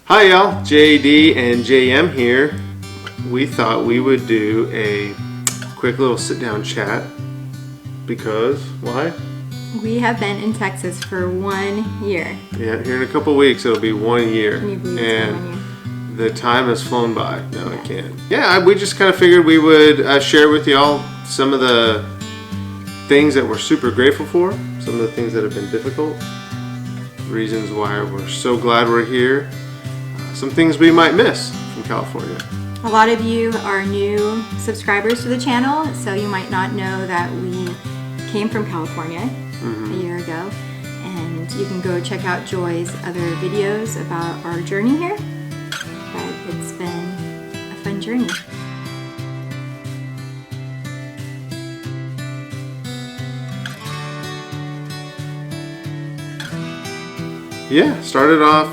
Hi y'all, JD and JM here. We thought we would do a quick little sit down chat because, why? We have been in Texas for 1 year. Yeah, here in a couple weeks it'll be 1 year. Can you believe it's been 1 year? The time has flown by. No, I can't. Yeah, we just kind of figured we would share with y'all some of the things that we're super grateful for, some of the things that have been difficult, reasons why we're so glad we're here, some things we might miss from California. A lot of you are new subscribers to the channel, so you might not know that we came from California a year ago. And you can go check out Joy's other videos about our journey here. But it's been a fun journey. Yeah, started off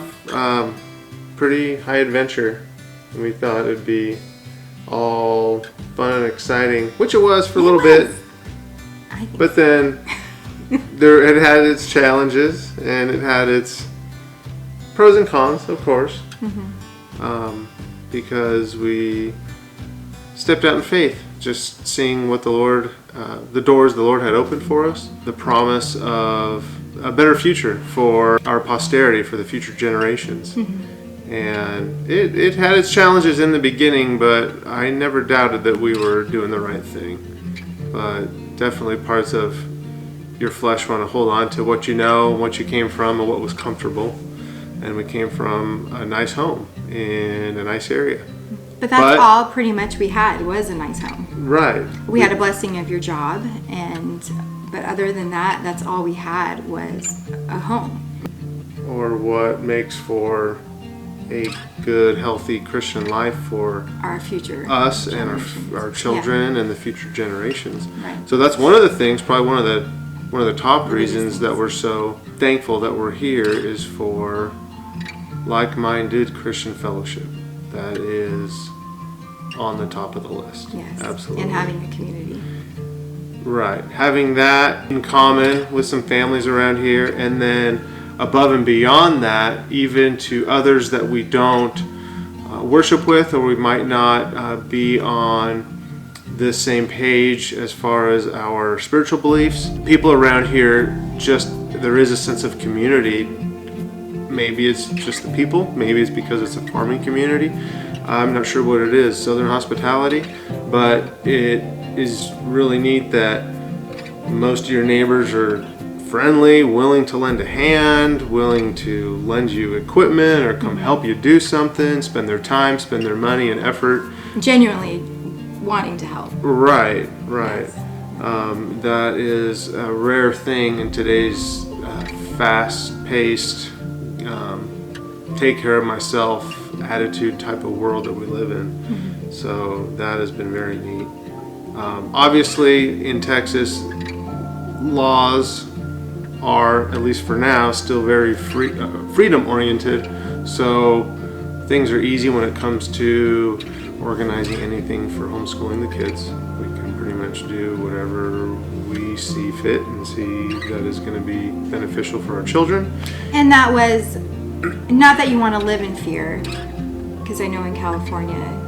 pretty high adventure, and we thought it'd be all fun and exciting, which it was for a little bit, but then it had its challenges and it had its pros and cons, of course, because we stepped out in faith, just seeing what the Lord, the doors the Lord had opened for us, the promise of a better future for our posterity, for the future generations. And it had its challenges in the beginning, but I never doubted that we were doing the right thing. But definitely parts of your flesh want to hold on to what you know, what you came from, and what was comfortable. And we came from a nice home in a nice area. But that's all pretty much we had, was a nice home. Right. We had a blessing of your job, but other than that, that's all we had was a home. Or what makes for a good, healthy Christian life for our future, us and our children and the future generations. Right. So that's one of the things, probably one of the top reasons that we're so thankful that we're here is for like-minded Christian fellowship. That is on the top of the list. Yes, absolutely. And having a community. Right, having that in common with some families around here, and then above and beyond that, even to others that we don't worship with, or we might not be on the same page as far as our spiritual beliefs. People around here, there is a sense of community. Maybe it's just the people, maybe it's because it's a farming community. I'm not sure what it is, Southern hospitality, but it is really neat that most of your neighbors are friendly, willing to lend a hand, willing to lend you equipment or come help you do something, spend their time, spend their money and effort. Genuinely wanting to help. Right. Yes. That is a rare thing in today's fast-paced, take care of myself attitude type of world that we live in. So that has been very neat. Obviously in Texas, laws are, at least for now, still very freedom oriented, so things are easy when it comes to organizing anything for homeschooling the kids. We can pretty much do whatever we see fit and see that is going to be beneficial for our children. And that was not that you want to live in fear, because I know in California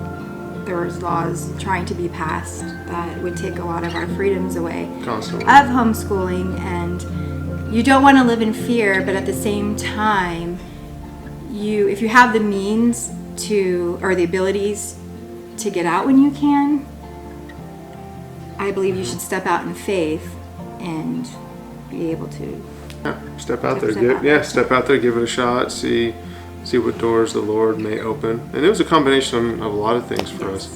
there was laws trying to be passed that would take a lot of our freedoms away Constantly. Of homeschooling, and you don't want to live in fear, but at the same time, if you have the means or the abilities to get out when you can, I believe you should step out in faith and be able to. Yeah, step out there, give it a shot, see what doors the Lord may open. And it was a combination of a lot of things for us.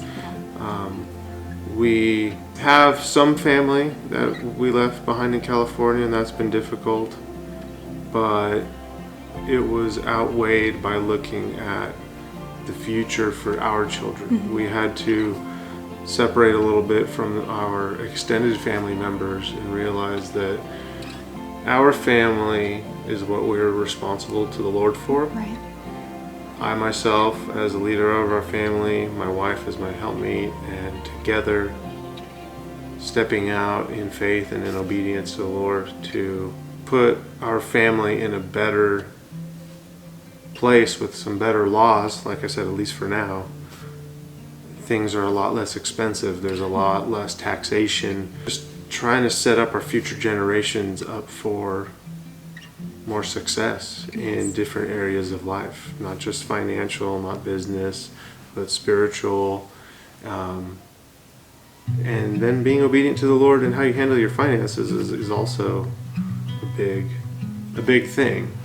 We have some family that we left behind in California, and that's been difficult, but it was outweighed by looking at the future for our children. We had to separate a little bit from our extended family members and realize that our family is what we're responsible to the Lord for. Right. I myself, as a leader of our family, my wife as my helpmeet, and together stepping out in faith and in obedience to the Lord to put our family in a better place with some better laws, like I said, at least for now, things are a lot less expensive. There's a lot less taxation. Just trying to set up our future generations up for more success in different areas of life, not just financial, not business, but spiritual. And then being obedient to the Lord and how you handle your finances is also a big thing.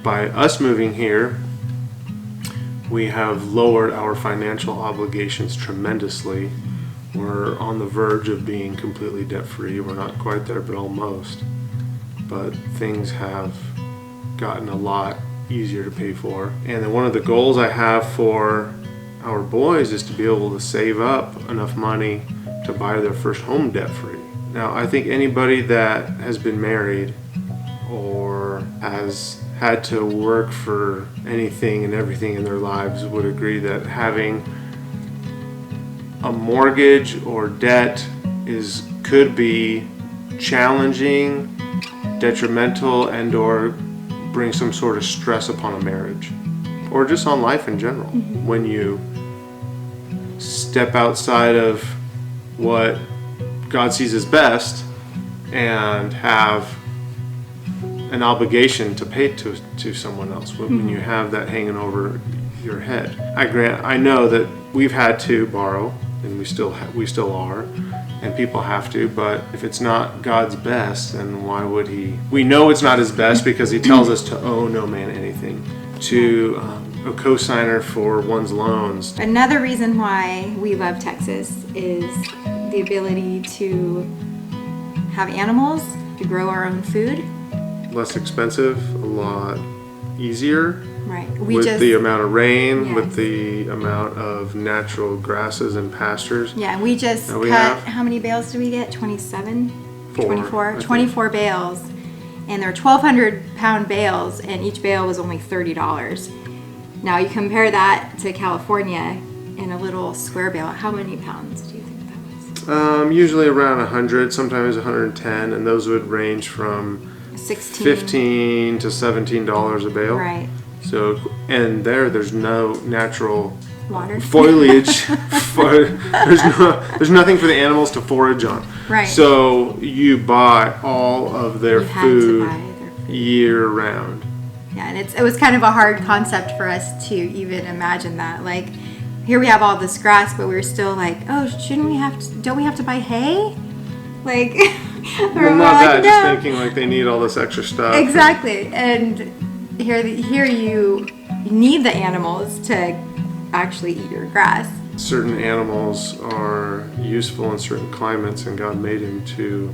By us moving here, we have lowered our financial obligations tremendously. We're on the verge of being completely debt-free. We're not quite there, but almost. But things have gotten a lot easier to pay for. And then one of the goals I have for our boys is to be able to save up enough money to buy their first home debt-free. Now, I think anybody that has been married or has had to work for anything and everything in their lives would agree that having a mortgage or debt could be challenging, detrimental, and or bring some sort of stress upon a marriage or just on life in general. When you step outside of what God sees as best and have an obligation to pay to someone else, when you have that hanging over your head. I know that we've had to borrow, and we still are, and people have to, but if it's not God's best, then why would He? We know it's not His best because He tells us to owe no man anything, to a co-signer for one's loans. Another reason why we love Texas is the ability to have animals, to grow our own food. Less expensive, a lot easier. Right. With the amount of rain, with the amount of natural grasses and pastures. Yeah, and we just cut, how many bales do we get? 27? 24? 24 bales. And they're 1,200 pound bales, and each bale was only $30. Now you compare that to California in a little square bale. How many pounds do you think that was? Usually around 100, sometimes 110, and those would range from $15 to $17 a bale. Right. So, and there's no natural water foliage. There's nothing for the animals to forage on. Right. So you buy all of their food year round. Yeah, and it was kind of a hard concept for us to even imagine that. Like, here we have all this grass, but we're still like, oh, don't we have to buy hay? Like, well, not that, just thinking like they need all this extra stuff. Exactly, and here you need the animals to actually eat your grass. Certain animals are useful in certain climates, and God made them to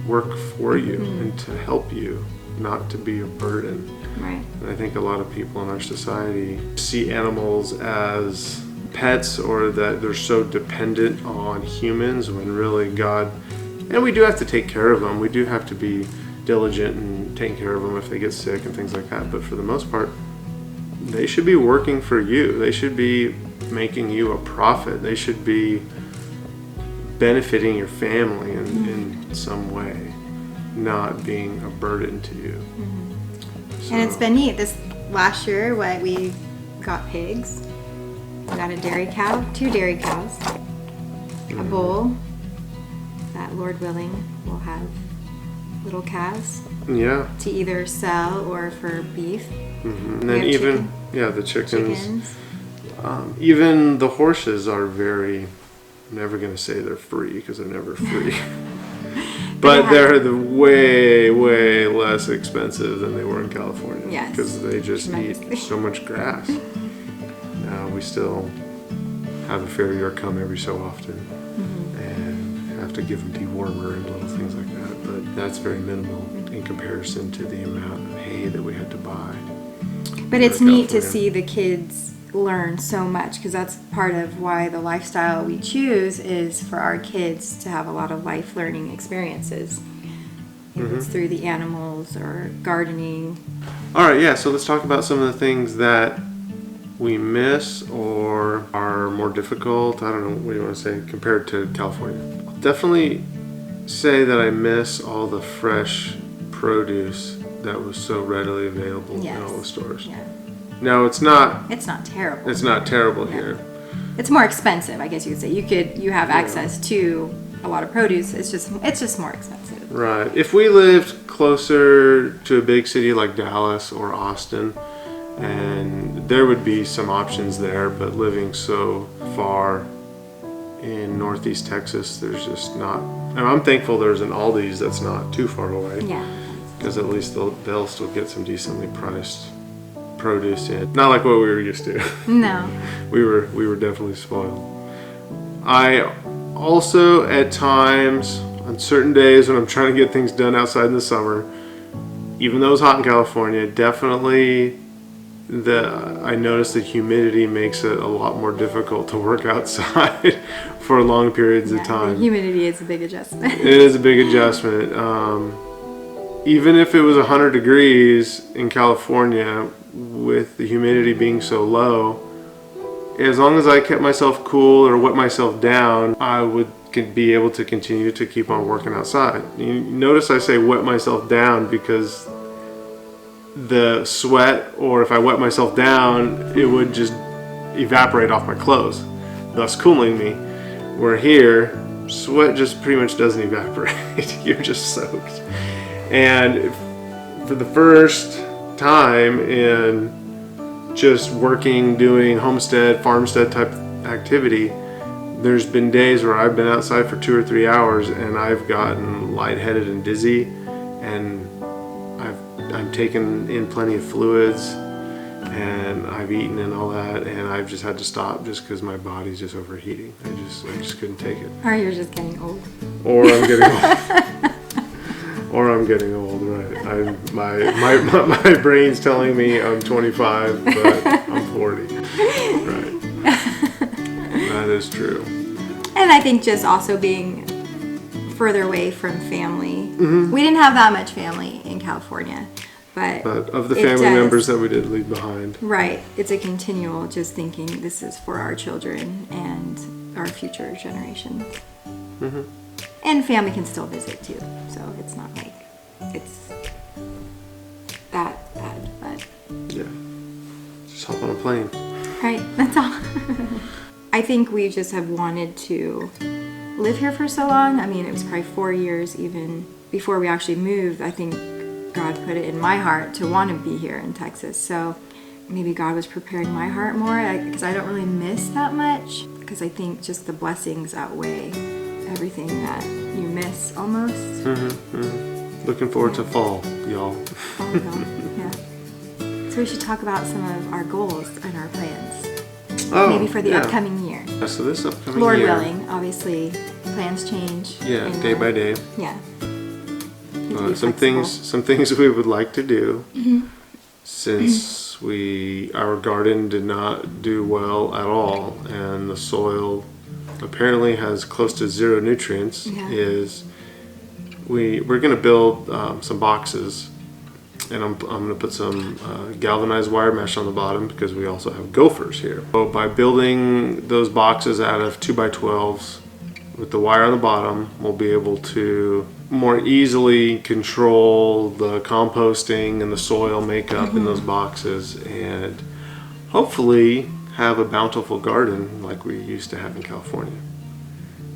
work for you and to help you, not to be a burden. Right. And I think a lot of people in our society see animals as pets, or that they're so dependent on humans, when really God, and we do have to take care of them. We do have to be diligent and taking care of them if they get sick and things like that. But for the most part, they should be working for you. They should be making you a profit. They should be benefiting your family in some way, not being a burden to you. So. And it's been neat. This last year, we got pigs. We got a dairy cow, 2 dairy cows, a bull that, Lord willing, will have little calves. Yeah. To either sell or for beef. Mm-hmm. And then even the chickens. Even the horses are I'm never going to say they're free because they're never free. But they're way less expensive than they were in California. Yes. Because they just eat so much grass. Now we still have a farrier come every so often, and have to give them dewormer and little things like that. But that's very minimal in comparison to the amount of hay that we had to buy. But it's neat to see the kids learn so much, because that's part of why the lifestyle we choose is for our kids to have a lot of life learning experiences. If it's through the animals or gardening. All right, so let's talk about some of the things that we miss or are more difficult. I don't know, what do you want to say, compared to California? I'll definitely say that I miss all the fresh produce that was so readily available in all the stores. Yeah. No, it's not. It's not terrible. It's not terrible here. It's more expensive, I guess you could say. You have access to a lot of produce. It's just more expensive. Right. If we lived closer to a big city like Dallas or Austin, and there would be some options there, but living so far in Northeast Texas, there's just not. And I'm thankful there's an Aldi's that's not too far away. Yeah. Because at least they'll still get some decently priced produce in. Not like what we were used to. No. We were definitely spoiled. I also at times on certain days when I'm trying to get things done outside in the summer, even though it's hot in California, definitely I notice the humidity makes it a lot more difficult to work outside for long periods of time. Humidity is a big adjustment. It is a big adjustment. Even if it was 100 degrees in California, with the humidity being so low, as long as I kept myself cool or wet myself down, I would be able to continue to keep on working outside. You notice I say wet myself down because the sweat, or if I wet myself down, it would just evaporate off my clothes, thus cooling me. Where here, sweat just pretty much doesn't evaporate. You're just soaked. And for the first time in just working, doing homestead, farmstead type activity, there's been days where I've been outside for 2 or 3 hours and I've gotten lightheaded and dizzy, and I'm taken in plenty of fluids, and I've eaten and all that, and I've just had to stop just because my body's just overheating. I just couldn't take it. Or you're just getting old. Or I'm getting old. Or I'm getting old, right? My brain's telling me I'm 25, but I'm 40. Right. That is true. And I think just also being further away from family. Mm-hmm. We didn't have that much family in California, but of the family members that we did leave behind. Right. It's a continual just thinking this is for our children and our future generations. Mm-hmm. And family can still visit too, so it's not like it's that bad, but yeah, just hop on a plane. Right, that's all. I think we just have wanted to live here for so long. I mean, it was probably 4 years even before we actually moved. I think God put it in my heart to want to be here in Texas, so maybe God was preparing my heart more, because I don't really miss that much, because I think just the blessings outweigh everything that you miss almost. Mm-hmm, mm-hmm. Looking forward to fall, y'all. Yeah. So we should talk about some of our goals and our plans. Oh, maybe for the upcoming year. So this upcoming Lord year. willing, obviously, plans change. Yeah, day by day. Yeah. Some things we would like to do, since our garden did not do well at all, and the soil apparently has close to 0 nutrients. Yeah. Is we're going to build some boxes, and I'm going to put some galvanized wire mesh on the bottom because we also have gophers here. So by building those boxes out of 2x12s with the wire on the bottom, we'll be able to more easily control the composting and the soil makeup in those boxes, and hopefully have a bountiful garden like we used to have in California.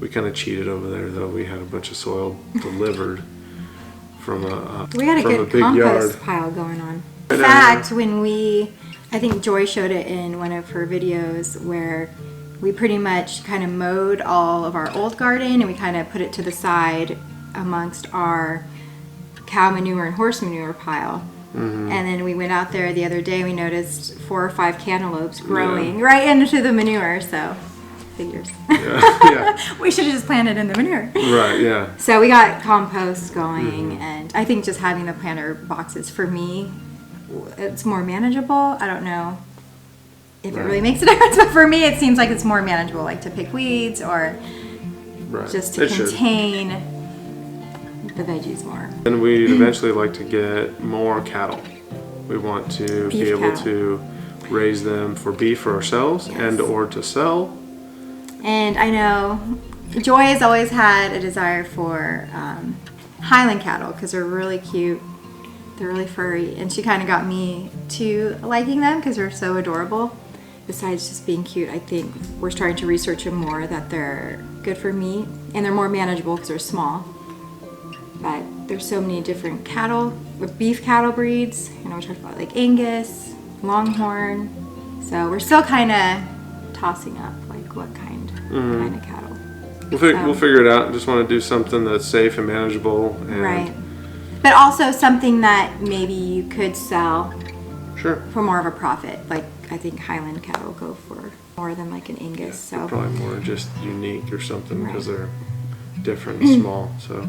We kind of cheated over there though. We had a bunch of soil delivered from we had a from good big compost yard. pile going on. In fact, I think Joy showed it in one of her videos where we pretty much kind of mowed all of our old garden and we kind of put it to the side amongst our cow manure and horse manure pile. Mm-hmm. And then we went out there the other day, we noticed 4 or 5 cantaloupes growing right into the manure, so figures. Yeah. We should have just planted in the manure. Right, yeah. So we got compost going, and I think just having the planter boxes, for me, it's more manageable. I don't know if it really makes a difference, but for me it seems like it's more manageable, like to pick weeds or just to contain the veggies more. And we'd eventually like to get more cattle. We want to be able to raise them for beef for ourselves and or to sell. And I know Joy has always had a desire for Highland cattle because they're really cute. They're really furry, and she kind of got me to liking them because they're so adorable. Besides just being cute, I think we're starting to research them more, that they're good for meat and they're more manageable because they're small. But there's so many different cattle, beef cattle breeds. You know, we talked about like Angus, Longhorn. So we're still kind of tossing up like what kind of cattle. We'll figure it out. Just want to do something that's safe and manageable. And right. But also something that maybe you could sell sure. for more of a profit. Like I think Highland cattle go for more than like an Angus. So probably more just unique or something because right. they're different and small. So.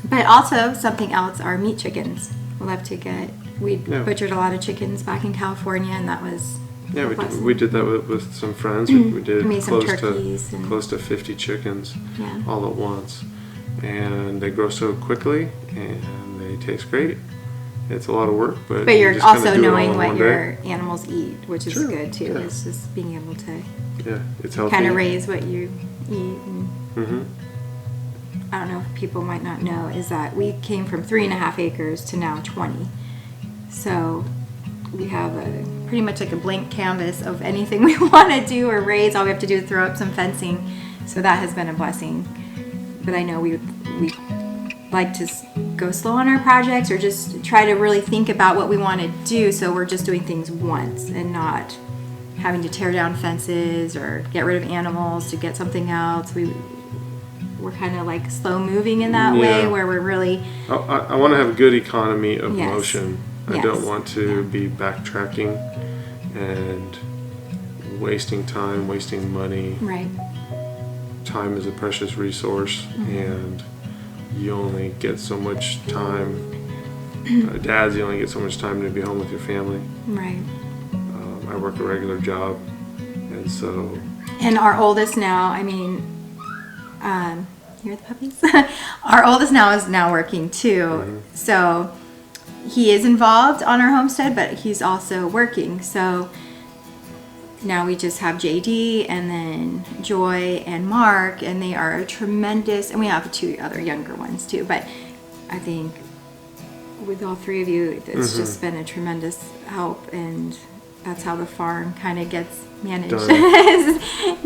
But also something else are meat chickens. We'll have to get. We butchered a lot of chickens back in California, and that was. Yeah, we did that with some friends. We did made some close turkeys to 50 chickens Yeah. all at once, and they grow so quickly and they taste great. It's a lot of work, but you're just kinda also do it all knowing in what one your day. animals eat, which is Sure, good too. yeah. It's just being able to It's healthy. kind of raise what you eat. And Mm-hmm. I don't know if people might not know is that we came from 3.5 acres to now 20. So we have pretty much like a blank canvas of anything we want to do or raise. All we have to do is throw up some fencing. So that has been a blessing. But I know we like to go slow on our projects or just try to really think about what we want to do. So we're just doing things once and not having to tear down fences or get rid of animals to get something else. We're kind of like slow moving in that way where we're really... I want to have a good economy of Yes. motion. I Yes. don't want to be backtracking and wasting time, wasting money. Right. Time is a precious resource, and you only get so much time. Dads, you only get so much time to be home with your family. Right. I work a regular job, and so... And our oldest now, I mean, here are the puppies. Our oldest now is now working too. So he is involved on our homestead, but he's also working. So now we just have JD and then Joy and Mark, and they are tremendous. And we have 2 other younger ones too. But I think with all 3 of you, it's just been a tremendous help, and that's how the farm kind of gets managed.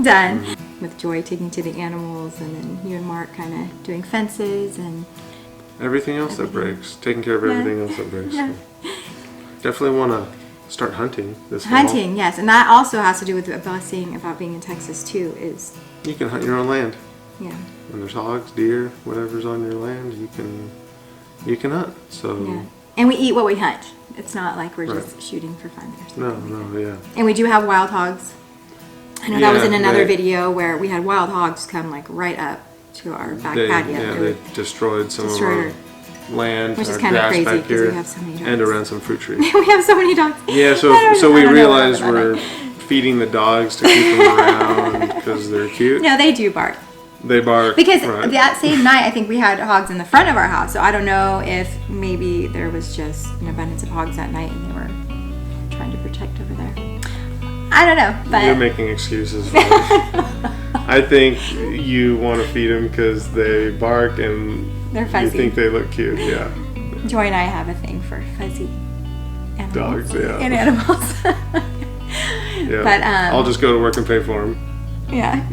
Done. With Joy taking to the animals, and then you and Mark kind of doing fences and everything else that breaks. Taking care of everything else that breaks. Yeah. Definitely want to start hunting this fall. Hunting, yes, and that also has to do with the blessing about being in Texas too. Is You can hunt your own land. yeah, When there's hogs, deer, whatever's on your land, you can hunt. So yeah, and we eat what we hunt. It's not like we're Right. just shooting for fun or something. no, yeah. And we do have wild hogs. I know that was in Yeah, another they- video where we had wild hogs come like right up to our back patio. Yeah, They they would destroyed some destroy of our land, which is our kind of grass crazy back because here, we have so many dogs. and around some fruit trees. We have so many dogs. Yeah, I so don't we know realized about we're it. feeding the dogs to keep them around because they're cute. No, they do bark. They bark. Because right. that same night, I think we had hogs in the front of our house. So I don't know if maybe there was just an abundance of hogs that night and they were trying to protect over there. I don't know, but You're making excuses for it. I think you want to feed them because they bark and they're you fuzzy. think they look cute. Yeah. Joy and I have a thing for fuzzy animals. Dogs, yeah. And animals. Yeah. But, I'll just go to work and pay for them. Yeah.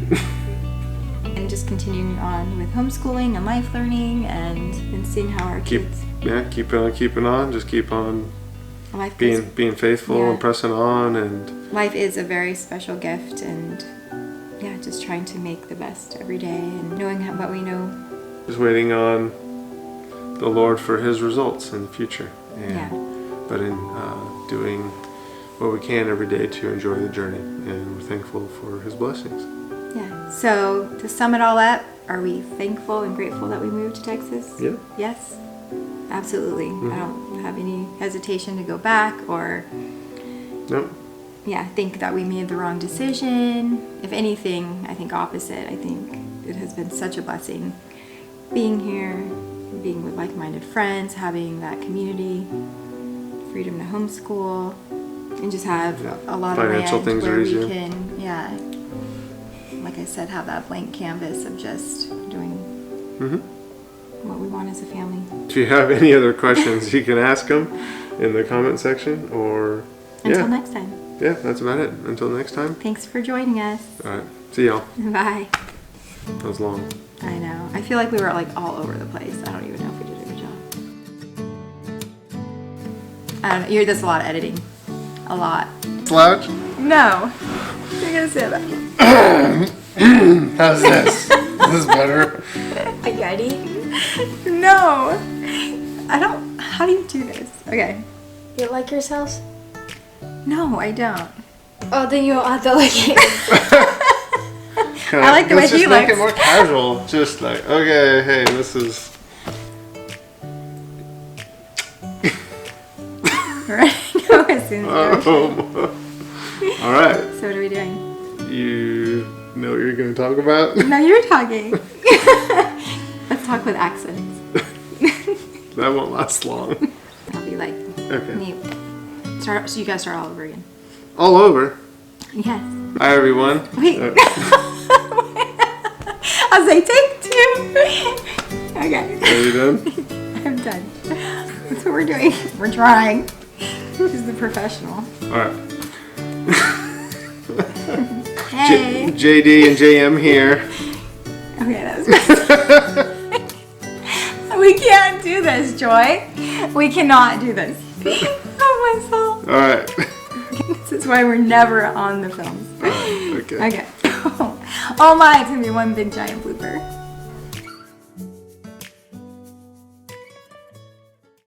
And just continuing on with homeschooling and life learning and seeing how our kids Keep on. Just keep on life is, being faithful Yeah. and pressing on, and life is a very special gift, and yeah, just trying to make the best every day and knowing what we know. just waiting on the Lord for His results in the future. And, Yeah. But in doing what we can every day to enjoy the journey, and we're thankful for His blessings. Yeah. So to sum it all up, are we thankful and grateful that we moved to Texas? Yeah. Yes. Absolutely. I don't have any hesitation to go back or Nope. think that we made the wrong decision. If anything, I think opposite. I think it has been such a blessing being here, being with like-minded friends, having that community, freedom to homeschool, and just have a lot Financial of land things where are we easier. can, like I said, have that blank canvas of just doing what we want as a family. If you have any other questions, you can ask them in the comment section, or Until next time. Yeah, that's about it. Until next time. Thanks for joining us. All right. See y'all. Bye. That was long. I know. I feel like we were like all over the place. I don't even know if we did a good job. I don't know. You hear this a lot of editing. A lot. Slouch? No. You're gonna say that. How's this? Is this better? Are you ready? No. I don't. How do you do this? Okay. You like yourselves? No, I don't. Oh, then you don't have to like it. I like the way let's he just make looks. it more casual. Just like, okay, hey, this is. Right. Go as soon as you're- All right. So what are we doing? You know what you're going to talk about? No, you're talking. Let's talk with accents. That won't last long. I'll be like, Okay. neat. Start. So you guys start all over again. All over. Yes. Hi, everyone. Wait. I'll say take 2. Okay. Are you done? I'm done. That's what we're doing. We're trying. Who's the professional? All right. Hey. JD and JM here. Okay, that's We can't do this, Joy. We cannot do this. Oh, my soul. All right. This is why we're never on the films. Okay. Okay. Oh my, it's gonna be one big giant blooper.